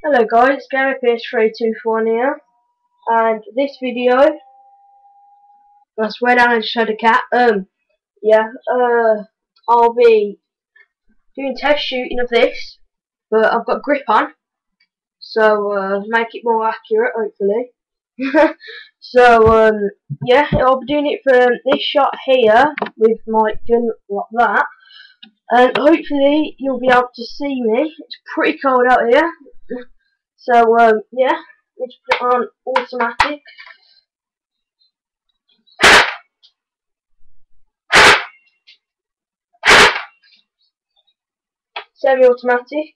Hello guys, GamerPS324 here, and this video, I swear down and showed a cat, I'll be doing test shooting of this, but I've got grip on, so make it more accurate hopefully. Yeah, I'll be doing it for this shot here, with my gun like that, and hopefully you'll be able to see me. It's pretty cold out here, yeah, let's put it on automatic. Semi-automatic.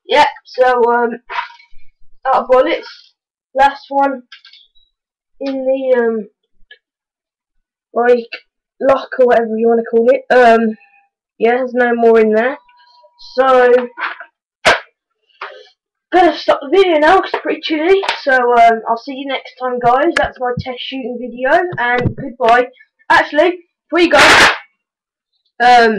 Yeah, out of bullets. Last one in the like lock or whatever you want to call it. Yeah, there's no more in there. So gonna stop the video now because it's pretty chilly. I'll see you next time, guys. That's my test shooting video, and goodbye. Actually, before you go,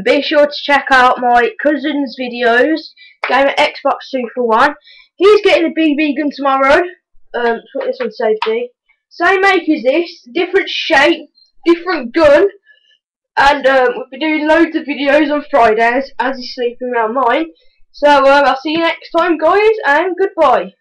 be sure to check out my cousin's videos. Game at Xbox 241. He's getting a BB gun tomorrow. Put this on safety. Same make as this, different shape, different gun, and we'll be doing loads of videos on Fridays as he's sleeping around mine. I'll see you next time, guys, and goodbye.